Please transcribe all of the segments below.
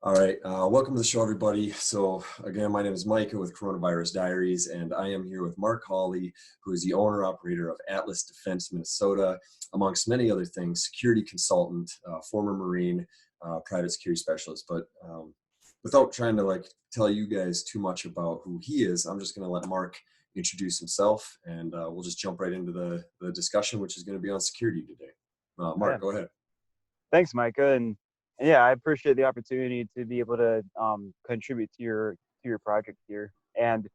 All right, welcome to the show, everybody. So, again, my name is Micah with CoronaVirusDiaries, and I am here with Marc Holley, who is the owner operator of Atlas Defense Minnesota, amongst many other things, security consultant, former Marine, private security specialist. But without trying to tell you guys too much about who he is, I'm just going to let Marc introduce himself, and we'll just jump right into the discussion, which is going to be on security today. Yeah, Marc, go ahead. thanks, Micah, and yeah, I appreciate the opportunity to be able to contribute to your project here. And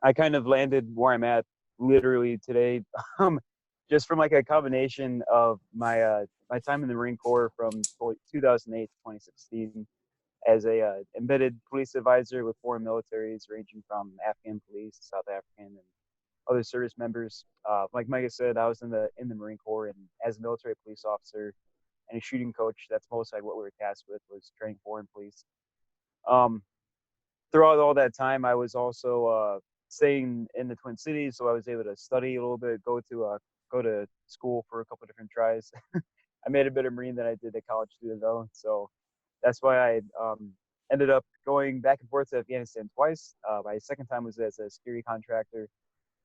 I kind of landed where I'm at literally today, um, just from like a combination of my time in the Marine Corps from 2008 to 2016 as a embedded police advisor with foreign militaries ranging from Afghan police, South African, and other service members. Like Micah said, I was in the Marine Corps, and as a military police officer and a shooting coach, that's mostly what we were tasked with, was training foreign police. Um, Throughout all that time, I was also staying in the Twin Cities, so I was able to study a little bit, go to school for a couple of different tries. I made a better Marine than I did a college student though, so that's why I ended up going back and forth to Afghanistan twice. My second time was as a security contractor,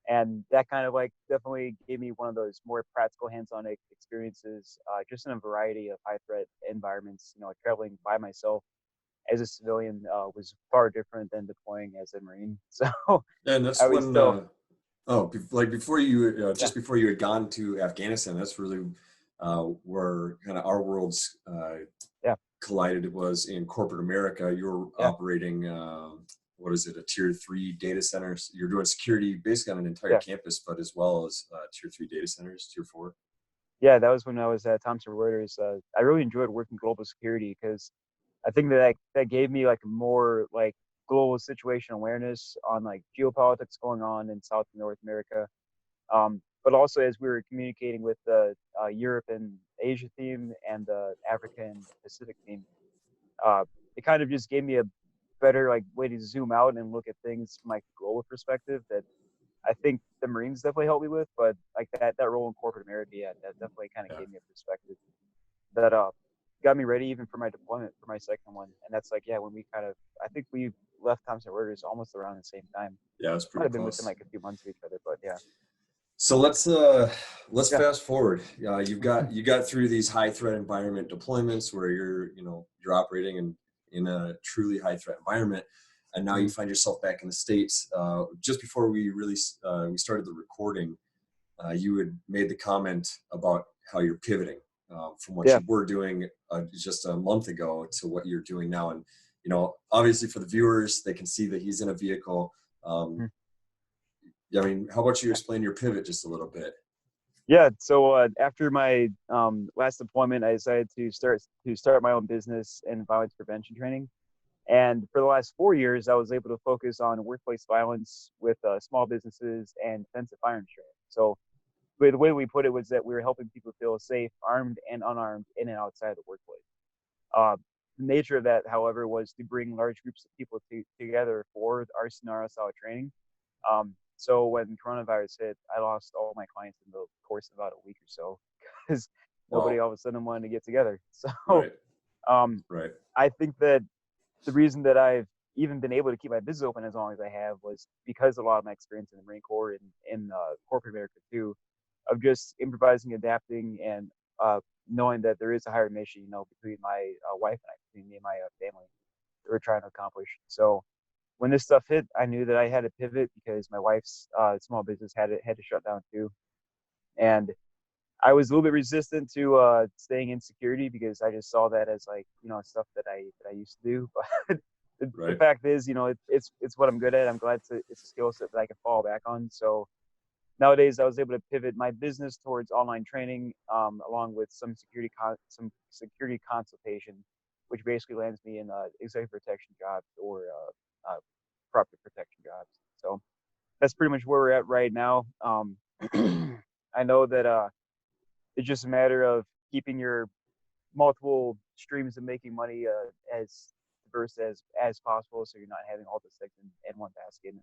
and that kind of like definitely gave me one of those more practical hands-on experiences, just in a variety of high threat environments. Traveling by myself as a civilian was far different than deploying as a Marine. So And that's I was when still, before you, yeah, just before you had gone to Afghanistan, that's really where kind of our worlds yeah, collided. It was in corporate America. You were yeah, operating, what is it, a tier 3 data centers. You're doing security basically on an entire yeah, campus, but as well as tier 3 data centers, tier 4. yeah. That was when I was at Thomson Reuters. I really enjoyed working global security because I think that gave me like more like global situation awareness on like geopolitics going on in South and North America. But also as we were communicating with the Europe and Asia team and the Africa and Pacific team, uh, it kind of just gave me a better like way to zoom out and look at things from like a global perspective that I think the Marines definitely helped me with. But like that role in corporate America, yeah, that definitely kind of Yeah, gave me a perspective that got me ready even for my deployment for my second one. And that's like, yeah, when we kind of, I think we left Thomson Reuters almost around the same time. yeah, it was Might pretty have been within close. like a few months of each other, but yeah, So let's yeah, fast forward. You got through these high threat environment deployments where you're operating in a truly high threat environment, and now you mhm. find yourself back in the States. Just before we started the recording, you had made the comment about how you're pivoting from what Yeah, you were doing just a month ago to what you're doing now. And obviously for the viewers, they can see that he's in a vehicle. Um, mhm. yeah, I mean, how about you Yeah. explain your pivot just a little bit? Yeah. So after my last deployment, I decided to start my own business in violence prevention training. And for the last 4 years, I was able to focus on workplace violence with small businesses and defensive firearms training. So the way we put it was that we were helping people feel safe, armed and unarmed, in and outside the workplace. Uh, the nature of that, however, was to bring large groups of people together for our scenario style training. So when coronavirus hit, I lost all my clients in the course of about a week or so because nobody Well, all of a sudden wanted to get together. So right, um, right. I think that the reason that I've even been able to keep my business open as long as I have was because a lot of my experience in the Marine Corps and in corporate America too, of just improvising, adapting, and uh, knowing that there is a higher mission, between my wife and I, between me and my family, that we're trying to accomplish. So when this stuff hit, I knew that I had to pivot because my wife's small business had to shut down too, and I was a little bit resistant to staying in security because I just saw that as like stuff that I used to do. But the Right. fact is, it's what I'm good at. I'm glad it's a skill set that I can fall back on. So nowadays, I was able to pivot my business towards online training, along with some security consultation, which basically lands me in executive protection jobs or property protection jobs. So that's pretty much where we're at right now. I know that it's just a matter of keeping your multiple streams of making money as diverse as possible, so you're not having all this eggs in one basket.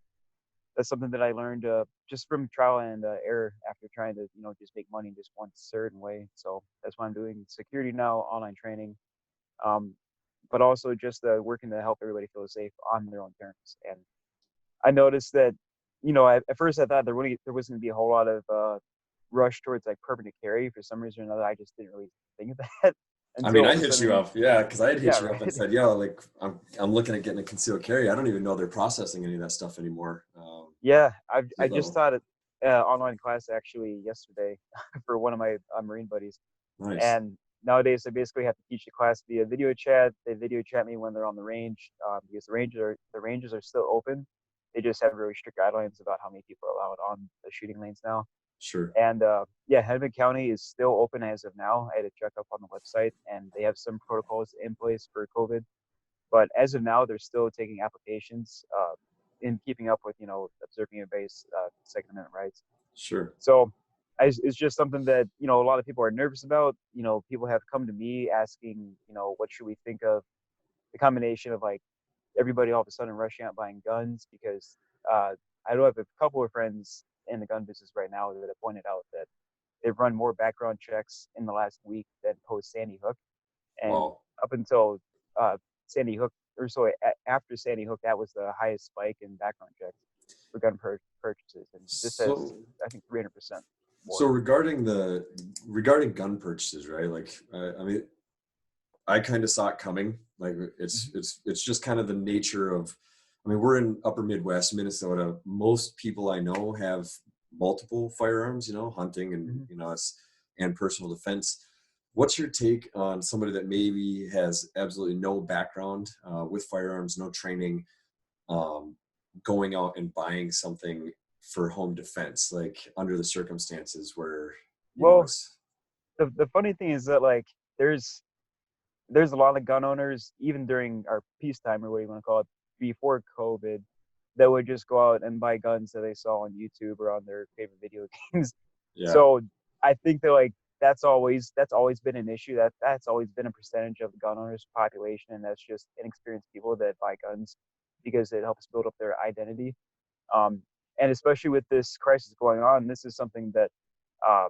That's something that I learned just from trial and error after trying to just make money just one certain way. So that's why I'm doing security now, online training. Um, but also just working to help everybody feel safe on their own terms. And I noticed that, at first I thought there wasn't going to be a whole lot of rush towards like permanent carry. For some reason or another, I just didn't really think of that I mean, until I all of a hit you sudden. up, yeah, because I had Yeah, hit you up and right. said, "Yo, like I'm looking at getting a concealed carry. I don't even know they're processing any of that stuff anymore." Yeah, I State just level, taught an online class actually yesterday for one of my Marine buddies. nice, And nowadays, I basically have to teach the class via video chat. They video chat me when they're on the range, because the ranges are still open. They just have really strict guidelines about how many people are allowed on the shooting lanes now. sure, And yeah, Hennepin County is still open as of now. I had to check up on the website, and they have some protocols in place for COVID. But as of now, they're still taking applications in keeping up with observing everybody's Second Amendment rights. sure, So it's just something that, a lot of people are nervous about. People have come to me asking, what should we think of the combination of like everybody all of a sudden rushing out buying guns, because uh, I do have a couple of friends in the gun business right now that have pointed out that they've run more background checks in the last week than post Sandy Hook. And wow. up until uh, Sandy Hook, or so after Sandy Hook, that was the highest spike in background checks for gun purchases. And this has, So, I think, 300% so more. regarding gun purchases, right? Like, I mean, I kind of saw it coming. Like, Mhm. it's just kind of the nature of. I mean, we're in Upper Midwest, Minnesota. Most people I know have multiple firearms. Hunting and Mhm. and personal defense. What's your take on somebody that maybe has absolutely no background with firearms, no training, um, going out and buying something for home defense, like under the circumstances where Well, it's the funny thing is that like there's a lot of gun owners even during our peacetime, or what you want to call it, before COVID, that would just go out and buy guns that they saw on YouTube or on their favorite video games. yeah, So I think that like that's always been an issue. That's always been a percentage of the gun owners population, and that's just inexperienced people that buy guns because it helps build up their identity. Um, and especially with this crisis going on, this is something that uh,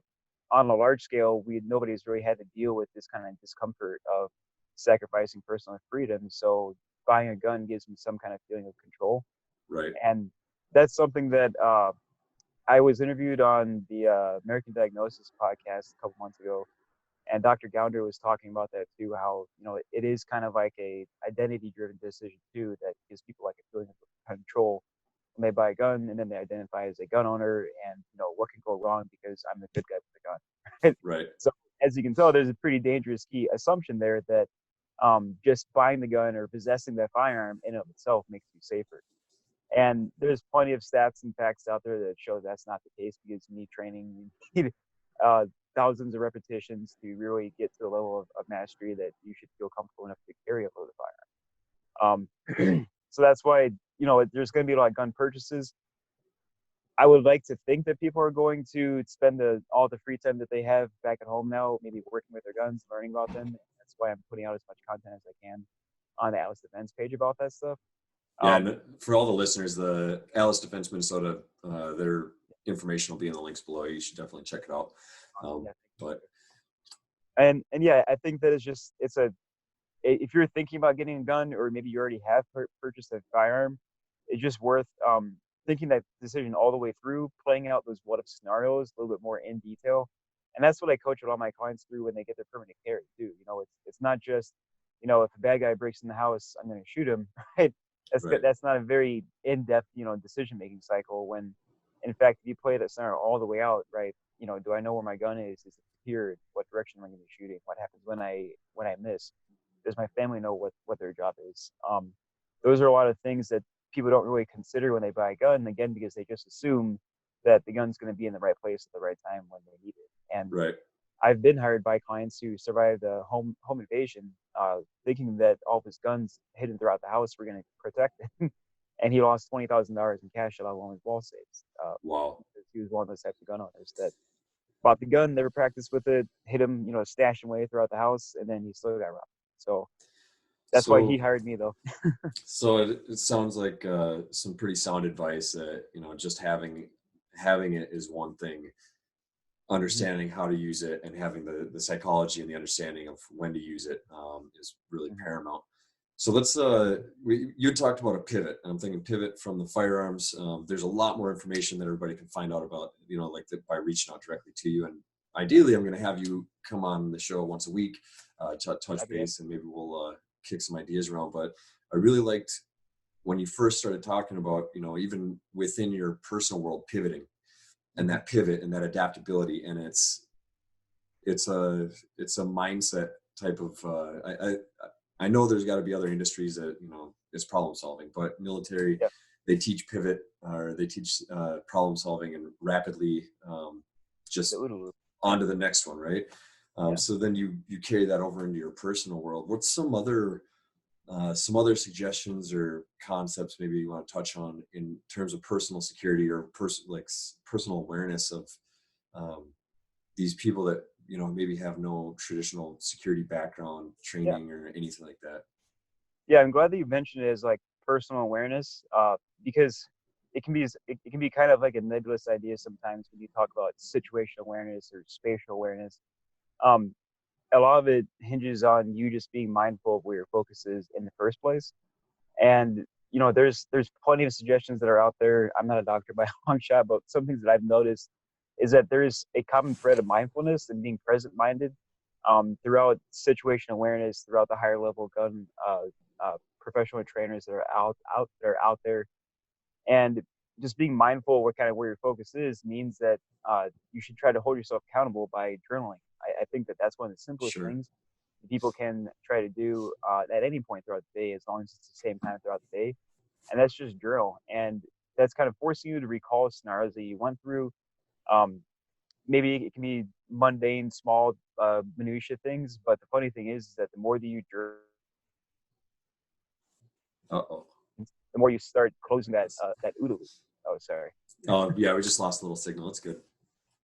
on a large scale, nobody's really had to deal with this kind of discomfort of sacrificing personal freedom. So buying a gun gives me some kind of feeling of control, right, and that's something that I was interviewed on the American Diagnosis podcast a couple months ago, and Dr. Gounder was talking about that too. How it is kind of like a identity-driven decision too that gives people like a feeling of control when they buy a gun, and then they identify as a gun owner, and what can go wrong because I'm the good guy with the gun. Right? right. So as you can tell, there's a pretty dangerous key assumption there that just buying the gun or possessing that firearm in and of itself makes you safer. And there's plenty of stats and facts out there that show that's not the case, because you need training, you need uh, thousands of repetitions to really get to the level of mastery that you should feel comfortable enough to carry a loaded firearm. So that's why there's going to be a lot of gun purchases. I would like to think that people are going to spend all the free time that they have back at home now, maybe working with their guns, learning about them. That's why I'm putting out as much content as I can on the Atlas Defense page about that stuff. Yeah, Um, and for all the listeners, the Alice Defense Minnesota, their information will be in the links below. You should definitely check it out. yeah, But and yeah, I think that if you're thinking about getting a gun, or maybe you already have purchased a firearm, it's just worth thinking that decision all the way through, playing out those what if scenarios a little bit more in detail. And that's what I coach all my clients through when they get their permanent carry too. It's not just if a bad guy breaks in the house, I'm going to shoot him. Right? That's good. right, That's not a very in-depth decision making cycle. When in fact, if you play that scenario all the way out, right? Do I know where my gun is? Is it here? What direction am I going to be shooting? What happens when I miss? Does my family know what their job is? Those are a lot of things that people don't really consider when they buy a gun, again, because they just assume that the gun's going to be in the right place at the right time when they need it. And right. I've been hired by clients who survived a home invasion, thinking that all of his guns hidden throughout the house were going to protect him, and he lost $20,000 in cash, let alone his wall safes. Wow. Because he was one of those types of gun owners that bought the gun, never practiced with it, hid him, stashed him away throughout the house, and then he still got robbed. So that's why he So, hired me, though. so it sounds like some pretty sound advice that just having it is one thing. Mhm. Understanding how to use it and having the psychology and the understanding of when to use it is really Mhm. paramount. So let's you talked about a pivot, and I'm thinking pivot from the firearms. There's a lot more information that everybody can find out about, like by reaching out directly to you. And ideally, I'm going to have you come on the show once a week, touch That'd be it. base, and maybe we'll kick some ideas around. But I really liked when you first started talking about, even within your personal world, pivoting and Mhm. that pivot and that adaptability. And it's a mindset type of I know there's got to be other industries that is problem solving, but military, Yeah. they teach pivot, or they teach problem solving and rapidly The just OODA loop. Yeah. on to the next one, right? Yeah. So then you carry that over into your personal world. What's some other suggestions or concepts maybe you want to touch on in terms of personal security or personal awareness of um, these people that maybe have no traditional security background Yeah. training or anything like that? Yeah. I'm glad that you mentioned it as like personal awareness, because it can be kind of like a nebulous idea sometimes when you talk about situational awareness or spatial awareness. Um, a lot of it hinges on you just being mindful of where your focus is in the first place. And there's plenty of suggestions that are out there. I'm not a doctor by a long shot, but some things that I've noticed is that there's a common thread of mindfulness and being present minded throughout situational awareness, throughout the higher level gun professional trainers that are out there, and just being mindful of what kind of where your focus is means that you should try to hold yourself accountable by journaling. I think that that's one of the simplest Sure. things people can try to do at any point throughout the day, as long as it's the same time throughout the day. And that's just journal. And that's kind of forcing you to recall scenarios that you went through. Um, Maybe it can be mundane, small, minutia things. But the funny thing is that the more that you journal, Uh-oh. the more you start closing that OODA loop. Oh, sorry. Oh, yeah, we just lost a little signal. It's good.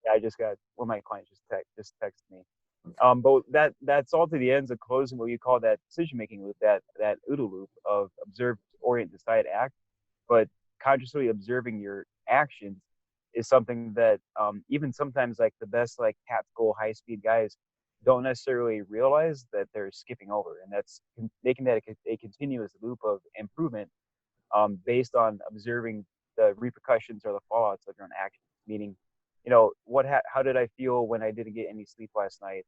Yeah, I just got one of my clients just texted me. Okay. But that's all to the ends of closing what you call that decision making loop, that OODA loop of observe, orient, decide, act. But consciously observing your actions is something that even sometimes like the best like tactical high speed guys don't necessarily realize that they're skipping over, and that's making that a continuous loop of improvement based on observing the repercussions or the fallouts of your own actions. Meaning, how did I feel when I didn't get any sleep last night?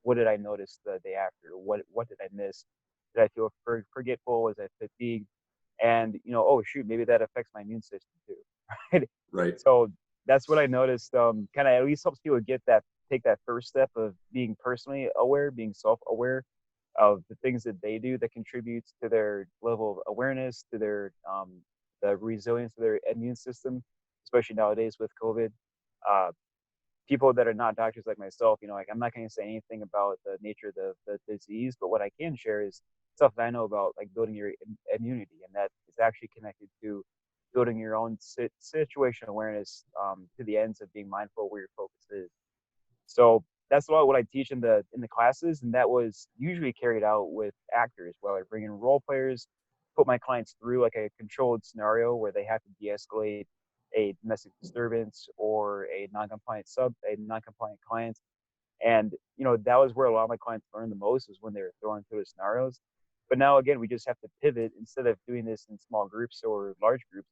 What did I notice the day after? What did I miss? Did I feel forgetful? Was I fatigued? And oh shoot, maybe that affects my immune system too, right? Right. So that's what I noticed. Kind of at least helps people take that first step of being personally aware, being self-aware of the things that they do that contributes to their level of awareness, to their the resilience of their immune system, especially nowadays with COVID. Uh, People that are not doctors like myself, like I'm not going to say anything about the nature of the disease, but what I can share is stuff that I know about, like building your immunity, and that is actually connected to building your own situational awareness to the ends of being mindful where your focus is. So that's a lot of what I teach in the classes, and that was usually carried out with actors, where I bring in role players, put my clients through like a controlled scenario where they have to de-escalate a domestic disturbance or a non-compliant client. And that was where a lot of my clients learned the most, was when they were thrown into those scenarios. But now again, we just have to pivot. Instead of doing this in small groups or large groups,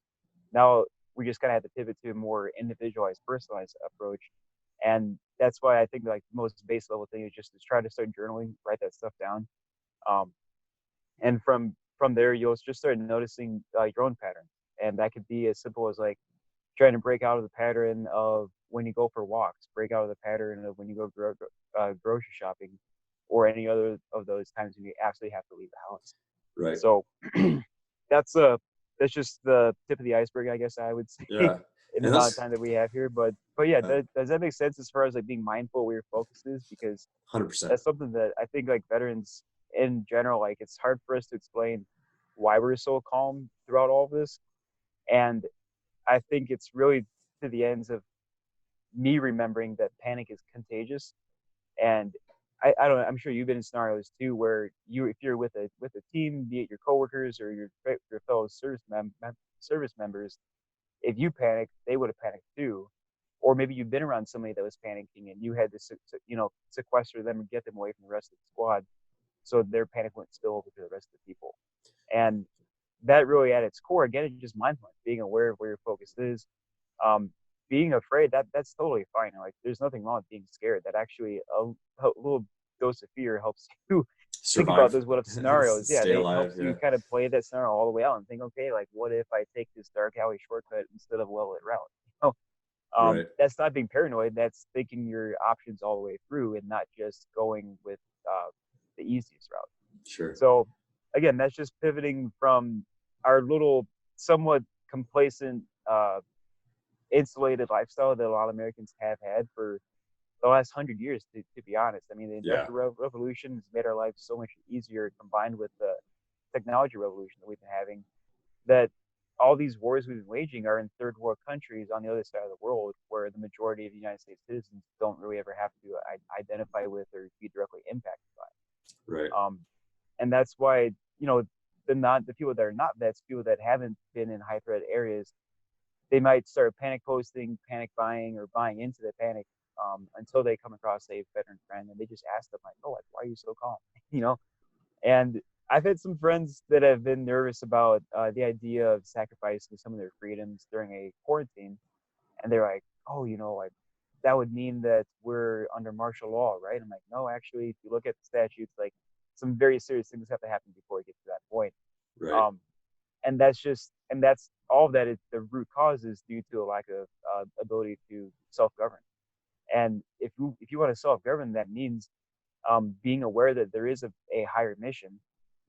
now we just kind of have to pivot to a more individualized, personalized approach. And that's why I think like the most base level thing is just to try to start journaling, write that stuff down. um, and from there you'll just start noticing your own patterns, and that could be as simple as like trying to break out of the pattern of when you go for walks, break out of the pattern of when you go grocery shopping, or any other of those times when you absolutely have to leave the house. Right. So that's uh that's just the tip of the iceberg, I guess I would say, Yeah. in the And amount of that's time that we have here. But yeah, uh, does that make sense as far as like being mindful where your focus is? Because 100%. that's something that I think like veterans in general, like it's hard for us to explain why we're so calm throughout all of this. And I think it's really to the ends of me remembering that panic is contagious. And I don't know, I'm sure you've been in scenarios too where if you're with a team, be it your coworkers or your fellow service members, if you panic, they would have panicked too. Or maybe you've been around somebody that was panicking and you had to sequester them and get them away from the rest of the squad. so their panic wouldn't spill over to the rest of the people. And that really at its core, again, it's just mindfulness, being aware of where your focus is. Um, Being afraid, that's totally fine. Like there's nothing wrong with being scared. That actually a little dose of fear helps you think about Survive. those what if scenarios. Yeah, Stay they alive. helps Yeah. you kind of play that scenario all the way out and think, okay, like what if I take this dark alley shortcut instead of a well-lit route? Right. That's not being paranoid. That's thinking your options all the way through and not just going with the easiest route. Sure. So again, that's just pivoting from our little somewhat complacent, insulated lifestyle that a lot of Americans have had for the last 100 years, to be honest. I mean, the Yeah. Industrial Revolution has made our lives so much easier combined with the technology revolution that we've been having, that all these wars we've been waging are in third world countries on the other side of the world where the majority of the United States citizens don't really ever have to identify with or be directly impacted by. Right. And that's why, the people that are not vets, people that haven't been in high threat areas, they might start panic posting, panic buying, or buying into the panic until they come across a veteran friend and they just ask them like, "Oh, like, why are you so calm?" And I've had some friends that have been nervous about the idea of sacrificing some of their freedoms during a quarantine, and they're like, "Oh, like that would mean that we're under martial law, right?" I'm like, "No, actually, if you look at the statutes, like some very serious things have to happen before we get to that point." Right. Um, and that's all of that is the root cause is due to a lack of ability to self-govern. And if you want to self-govern, that means being aware that there is a higher mission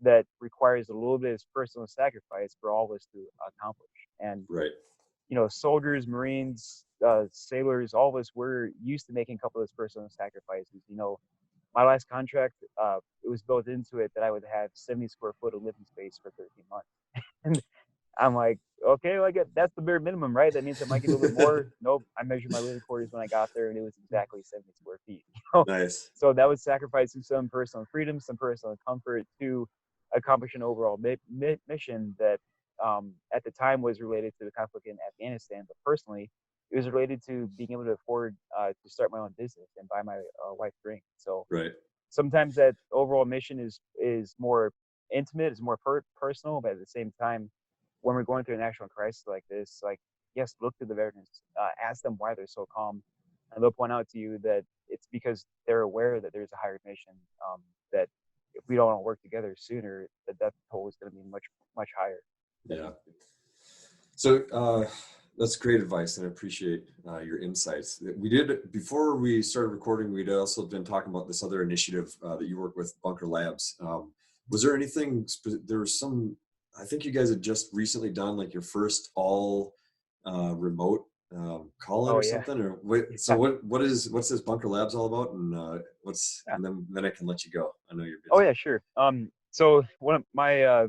that requires a little bit of personal sacrifice for all of us to accomplish. And Right. soldiers, Marines, sailors, all of us, we're used to making a couple of those personal sacrifices. My last contract, it was built into it that I would have 70 square foot of living space for 13 months. And I'm like, okay, like that's the bare minimum, right? That means I might get a little bit more. Nope. I measured my living quarters when I got there, and it was exactly 70 square feet. Nice. So that was sacrificing some personal freedom, some personal comfort to accomplish an overall mission that, at the time, was related to the conflict in Afghanistan. But personally, it was related to being able to afford to start my own business and buy my wife ring. So Right. sometimes that overall mission is more intimate, is more personal, but at the same time, when we're going through a national crisis like this, like, yes, look to the veterans, ask them why they're so calm, and they'll point out to you that it's because they're aware that there's a higher mission, that if we don't all work together sooner, that death toll is going to be much, much higher. Yeah. So that's great advice, and I appreciate your insights. We did, before we started recording, we'd also been talking about this other initiative that you work with, Bunker Labs. Was there anything? There was some. I think you guys had just recently done like your first all remote call-in Oh or yeah, something. Or wait, so yeah, what's this Bunker Labs all about? And yeah. and then I can let you go. I know you're Oh busy. yeah, sure. So one of my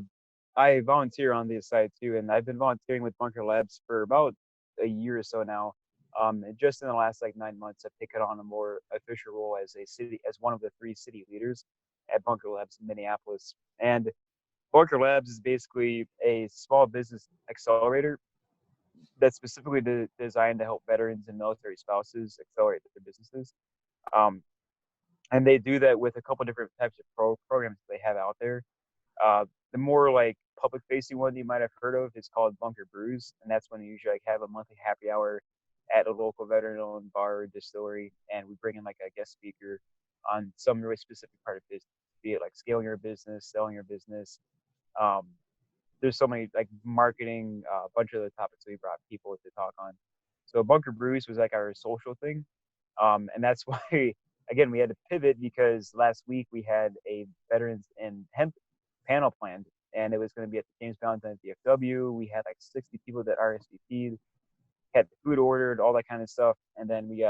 I volunteer on the site too, and I've been volunteering with Bunker Labs for about a year or so now. And just in the last like 9 months, I've taken on a more official role as one of the 3 city leaders at Bunker Labs in Minneapolis. And Bunker Labs is basically a small business accelerator that's specifically designed to help veterans and military spouses accelerate their businesses. Um, and they do that with a couple different types of programs that they have out there. The more like public facing one you might have heard of is called Bunker Brews, and that's when they usually like have a monthly happy hour at a local veteran owned bar or distillery, and we bring in like a guest speaker on some really specific part of business, be it like scaling your business, selling your business. Um, there's so many like marketing, a bunch of the topics we brought people to talk on. So Bunker Brews was like our social thing, and that's why again we had to pivot because last week we had a veterans in hemp panel planned, and it was going to be at the James Valentine's DFW. We had like 60 people that RSVP'd, had the food ordered, all that kind of stuff, and then we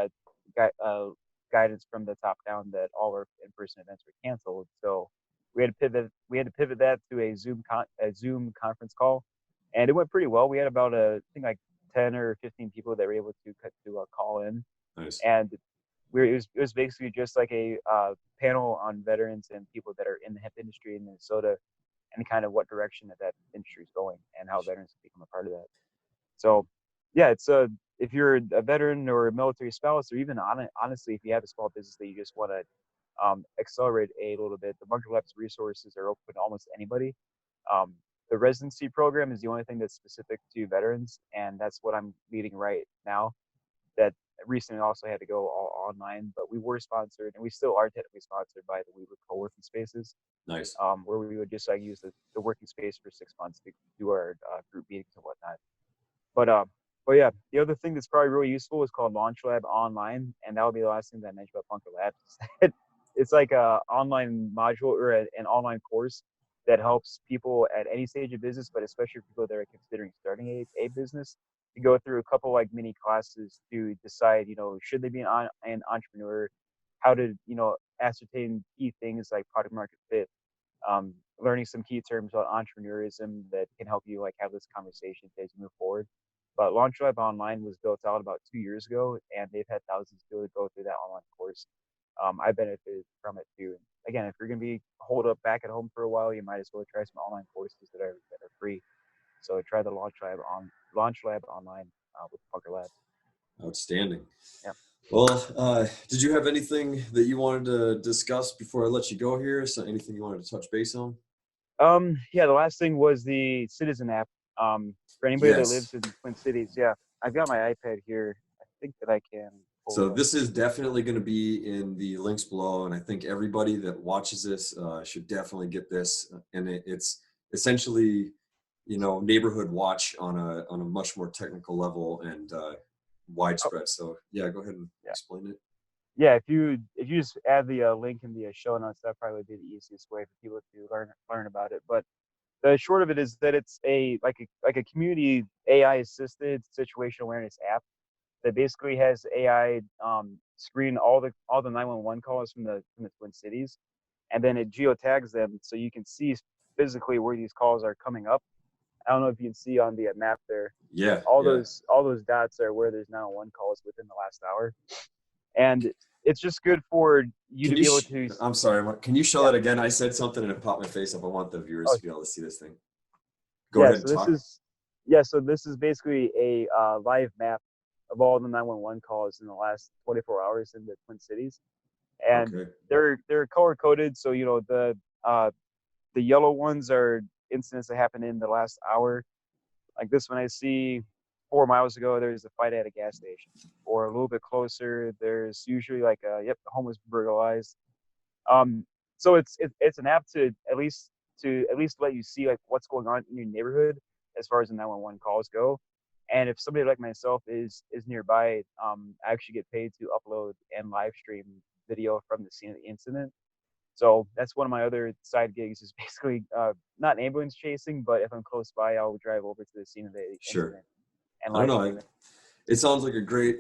got guidance from the top down that all our in-person events were canceled. So we had to pivot. We had to pivot that to a Zoom conference call, and it went pretty well. We had about I think like 10 or 15 people that were able to call in, Nice. and it was basically just like a panel on veterans and people that are in the hemp industry in Minnesota, and kind of what direction that industry is going and how veterans can become a part of that. So, yeah, it's if you're a veteran or a military spouse, or even honestly, if you have a small business that you just want to accelerate a little bit. The Market Labs resources are open to almost anybody. Um, the residency program is the only thing that's specific to veterans, and that's what I'm leading right now. That recently also had to go all online, but we were sponsored, and we still are technically sponsored by the WeWork co-working spaces, Nice. where we would just like use the working space for 6 months to do our group meetings and whatnot. But but yeah, the other thing that's probably really useful is called Launch Lab Online, and that would be the last thing that I mentioned about Bunker Labs. It's like a online module or an online course that helps people at any stage of business, but especially people that are considering starting a business, to go through a couple like mini classes to decide, should they be an entrepreneur, how to, ascertain key things like product market fit, learning some key terms about entrepreneurism that can help you like have this conversation as you move forward. But Launch Lab Online was built out about 2 years ago, and they've had thousands of people go through that online course. I benefited from it too. And again, if you're going to be holed up back at home for a while, you might as well try some online courses that are free. So try the Launch Lab Online with Parker Labs. Outstanding. Yeah. Well, did you have anything that you wanted to discuss before I let you go here? So anything you wanted to touch base on? Yeah, the last thing was the Citizen app. For anybody that lives Yes. in Twin Cities, yeah, I've got my iPad here. I think that I can pull So it up. this is definitely going to be in the links below, and I think everybody that watches this should definitely get this. And it's essentially, neighborhood watch on a much more technical level and Oh, widespread. So yeah, go ahead and yeah, explain it. yeah. If you just add the link in the show notes, that probably would be the easiest way for people to learn about it. But the short of it is that it's a community AI assisted situational awareness app that basically has AI screen all the 911 calls from the Twin Cities, and then it geotags them so you can see physically where these calls are coming up. I don't know if you can see on the map there. Yeah, All yeah. those dots are where there's 911 calls within the last hour, and it's just good for you Can to you? be able to. I'm sorry, Mark. Can you show Yeah. that again? I said something and it popped my face up. I want the viewers Oh, to be able to see this thing. Go yeah. ahead and talk. So this is basically a live map of all the 911 calls in the last 24 hours in the Twin Cities, and Okay. they're color coded. So the yellow ones are incidents that happened in the last hour. Like this one, I see 4 miles ago, there's a fight at a gas station, or a little bit closer, there's usually like the home was burglarized. Um, so it's an app to at least let you see like what's going on in your neighborhood as far as the 911 calls go. And if somebody like myself is nearby, I actually get paid to upload and live stream video from the scene of the incident. So that's one of my other side gigs is basically not ambulance chasing, but if I'm close by, I'll drive over to the scene of the Sure. incident and I don't live know. stream it. It sounds like a great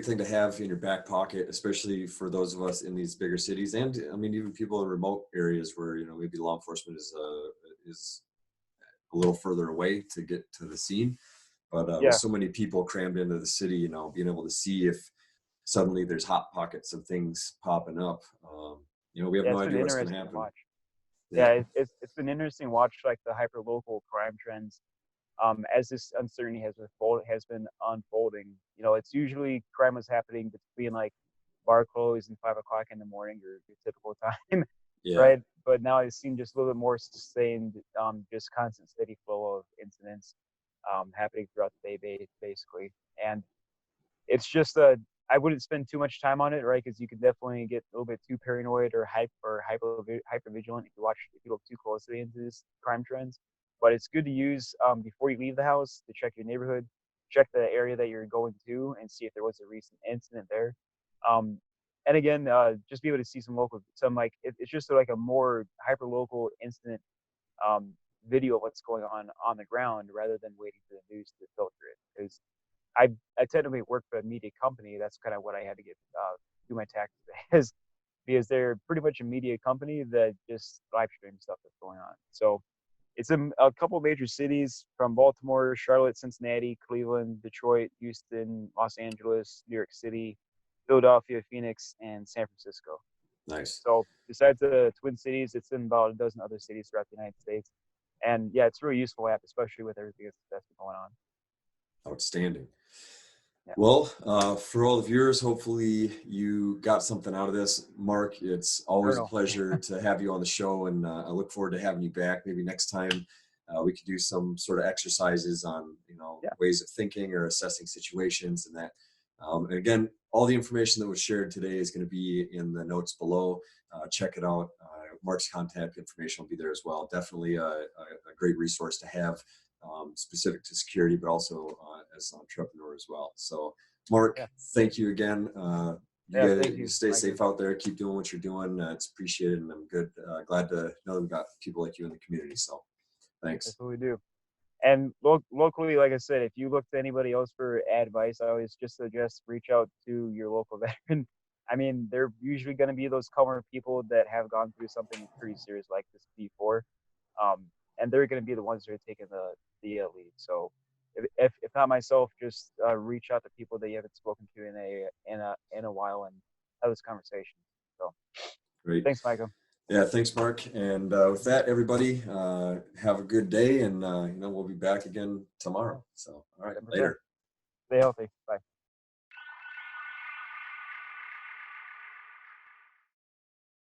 thing to have in your back pocket, especially for those of us in these bigger cities, and I mean even people in remote areas where maybe law enforcement is a little further away to get to the scene. But with Yeah, so many people crammed into the city, being able to see if suddenly there's hot pockets of things popping up, we have yeah, no it's been idea what's going to interesting to happen. watch. Yeah, Yeah, it's been interesting to watch like the hyper local crime trends as this uncertainty has been unfolding. It's usually crime was happening between like bar close and 5 o'clock in the morning, or your typical time, yeah, right? But now I've seen just a little bit more sustained, just constant steady flow of incidents happening throughout the day, basically. And it's just I wouldn't spend too much time on it, right? Because you could definitely get a little bit too paranoid or hyper vigilant if you look too closely into these crime trends. But it's good to use before you leave the house to check your neighborhood, check the area that you're going to, and see if there was a recent incident there. Um, and again, just be able to see it's just like a more hyper local incident um, video of what's going on the ground rather than waiting for the news to filter it. Because I technically work for a media company. That's kind of what I had to get do my taxes as, because they're pretty much a media company that just live stream stuff that's going on. So it's in a couple major cities from Baltimore, Charlotte, Cincinnati, Cleveland, Detroit, Houston, Los Angeles, New York City, Philadelphia, Phoenix, and San Francisco. nice. So besides the Twin Cities, it's in about a dozen other cities throughout the United States. And yeah, it's a really useful app, especially with everything that's been going on. Outstanding. Yeah. Well, for all the viewers, hopefully you got something out of this. Marc, it's always a Journal. pleasure to have you on the show, and I look forward to having you back. Maybe next time we could do some sort of exercises on, Yeah. ways of thinking or assessing situations and that. And again, all the information that was shared today is going to be in the notes below. Check it out. Marc's contact information will be there as well. Definitely a great resource to have, specific to security, but also as an entrepreneur as well. So, Marc, Yeah. thank you again. Yeah. You Thank you you, stay Micah. safe out there. Keep doing what you're doing. It's appreciated, and I'm glad to know we've got people like you in the community. So, That's thanks. what we do. And locally, like I said, if you look to anybody else for advice, I always just suggest reach out to your local veteran. I mean, they're usually going to be those calmer people that have gone through something pretty serious like this before, and they're going to be the ones that are taking the lead. So, if not myself, just reach out to people that you haven't spoken to in a while and have this conversation. So, Great. thanks, Micah. Yeah, thanks, Marc. And with that, everybody, have a good day, and we'll be back again tomorrow. So, all right, 10%. later. Stay healthy. Bye.